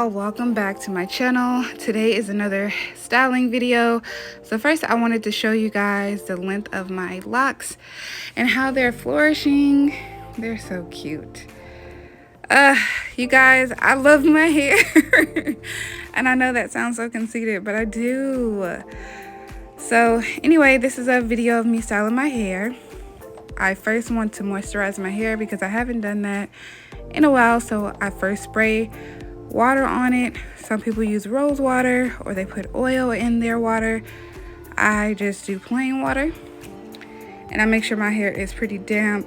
y'all, welcome back to my channel. Today is another styling video. So first I wanted to show you guys the length of my locks and how they're flourishing. They're so cute. You guys, I love my hair. And I know that sounds so conceited, but I do. So anyway, this is a video of me styling my hair. I first want to moisturize my hair because I haven't done that in a while. So I first spray water on it. Some people use rose water or they put oil in their water. I just do plain water, and I make sure my hair is pretty damp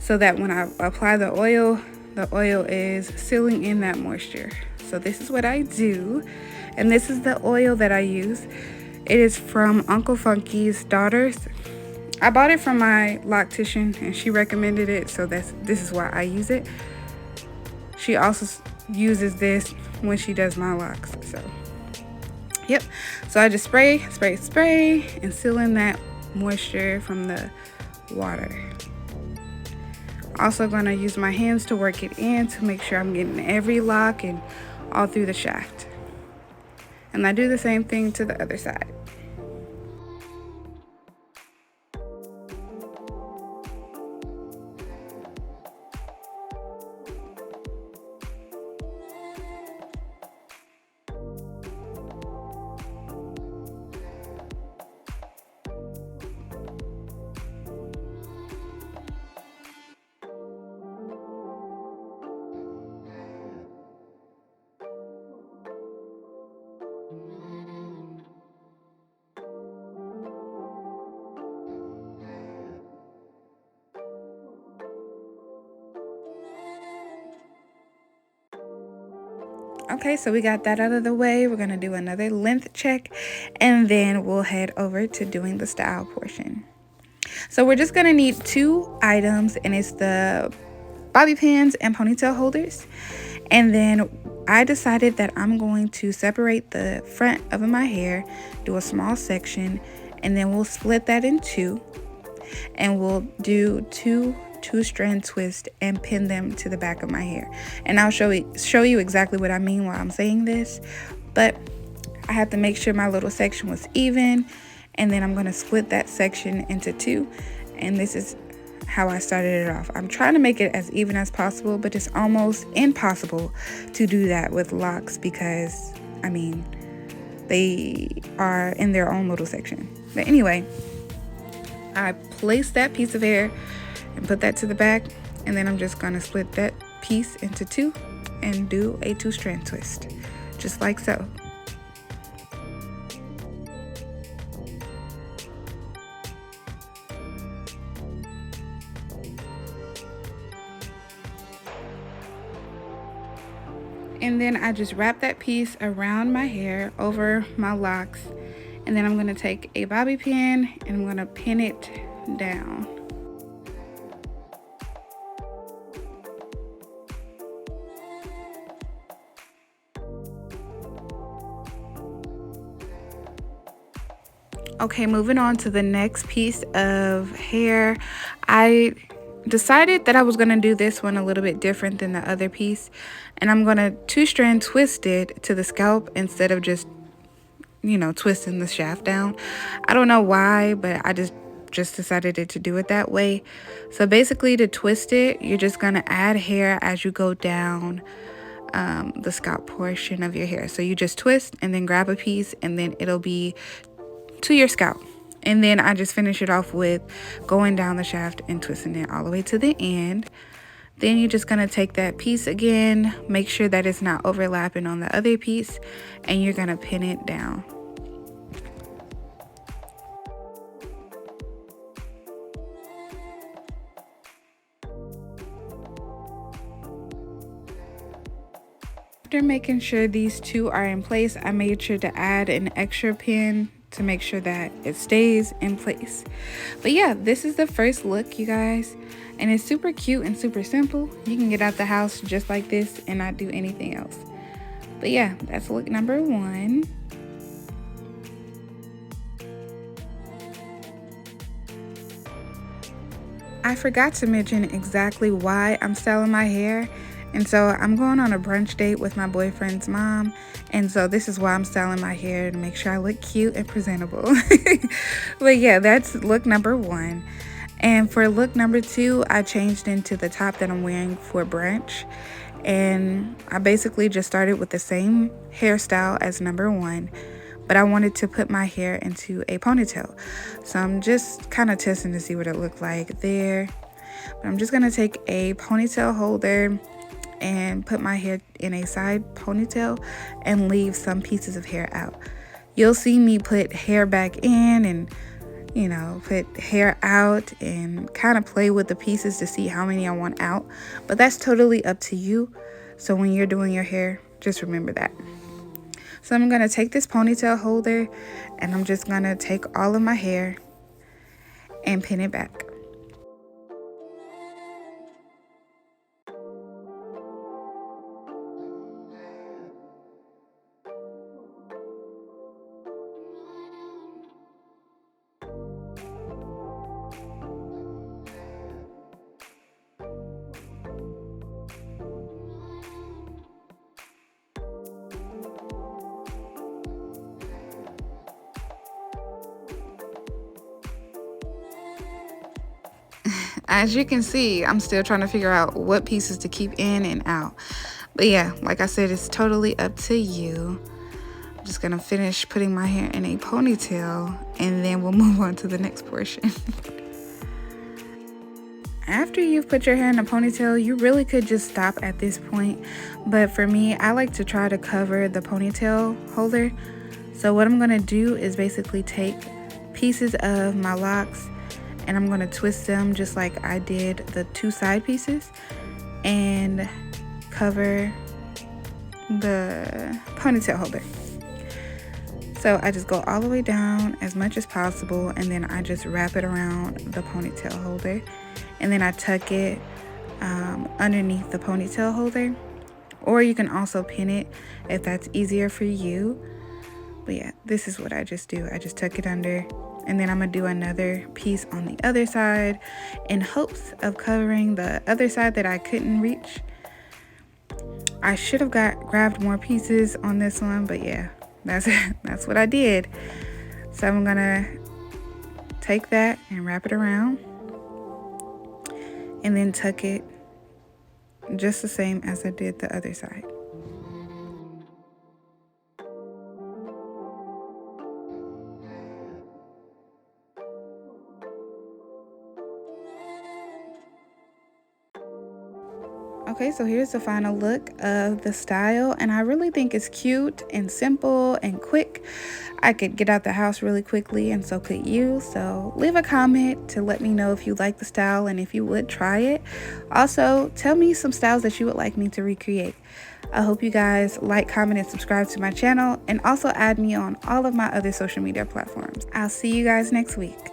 so that when I apply the oil is sealing in that moisture. So this is what I do, and this is the oil that I use. It is from Uncle Funky's Daughters. I bought it from my loctician and she recommended it, so this is why I use it. She also uses this when she does my locks. So yep, so I just spray and seal in that moisture from the water. Also gonna use my hands to work it in to make sure I'm getting every lock and all through the shaft. And I do the same thing to the other side. Okay, so we got that out of the way. We're gonna do another length check and then we'll head over to doing the style portion. So we're just gonna need 2 items, and it's the bobby pins and ponytail holders. And then I decided that I'm going to separate the front of my hair, do a small section, and then we'll split that in 2, and we'll do two strand twists and pin them to the back of my hair. And I'll show you exactly what I mean while I'm saying this, but I have to make sure my little section was even, and then I'm going to split that section into 2, and this is how I started it off. I'm trying to make it as even as possible, but it's almost impossible to do that with locks because, I mean, they are in their own little section. But anyway, I placed that piece of hair and put that to the back, and then I'm just going to split that piece into 2 and do a 2 strand twist, just like so. And then I just wrap that piece around my hair over my locks, and then I'm going to take a bobby pin and I'm going to pin it down. Okay, moving on to the next piece of hair. I decided that I was going to do this one a little bit different than the other piece, and I'm going to 2 strand twist it to the scalp instead of just, you know, twisting the shaft down. I don't know why, but I just decided to do it that way. So basically, to twist it, you're just going to add hair as you go down the scalp portion of your hair. So you just twist and then grab a piece, and then it'll be to your scalp. And then I just finish it off with going down the shaft and twisting it all the way to the end. Then you're just going to take that piece again, make sure that it's not overlapping on the other piece, and you're going to pin it down. After making sure these 2 are in place, I made sure to add an extra pin to make sure that it stays in place. But yeah, this is the first look, you guys, and it's super cute and super simple. You can get out the house just like this and not do anything else. But yeah, that's look number 1. I forgot to mention exactly why I'm styling my hair, And so I'm going on a brunch date with my boyfriend's mom. And so this is why I'm styling my hair, to make sure I look cute and presentable. But yeah, that's look number 1. And for look number 2, I changed into the top that I'm wearing for brunch. And I basically just started with the same hairstyle as number 1. But I wanted to put my hair into a ponytail. So I'm just kind of testing to see what it looked like there. But I'm just going to take a ponytail holder and put my hair in a side ponytail and leave some pieces of hair out. You'll see me put hair back in and, you know, put hair out and kind of play with the pieces to see how many I want out. But that's totally up to you. So when you're doing your hair, just remember that. So I'm going to take this ponytail holder and I'm just going to take all of my hair and pin it back. As you can see, I'm still trying to figure out what pieces to keep in and out. But yeah, like I said, it's totally up to you. I'm just gonna finish putting my hair in a ponytail and then we'll move on to the next portion. After you've put your hair in a ponytail, you really could just stop at this point. But for me, I like to try to cover the ponytail holder. So what I'm gonna do is basically take pieces of my locks and I'm gonna twist them just like I did the 2 side pieces and cover the ponytail holder. So I just go all the way down as much as possible and then I just wrap it around the ponytail holder and then I tuck it underneath the ponytail holder, or you can also pin it if that's easier for you. But yeah, this is what I just do. I just tuck it under and then I'm gonna do another piece on the other side in hopes of covering the other side that I couldn't reach. I should have grabbed more pieces on this one, but yeah, that's what I did. So I'm gonna take that and wrap it around and then tuck it just the same as I did the other side. Okay, so here's the final look of the style, and I really think it's cute and simple and quick. I could get out the house really quickly, and so could you. So leave a comment to let me know if you like the style and if you would try it. Also, tell me some styles that you would like me to recreate. I hope you guys like, comment, and subscribe to my channel, and also add me on all of my other social media platforms. I'll see you guys next week.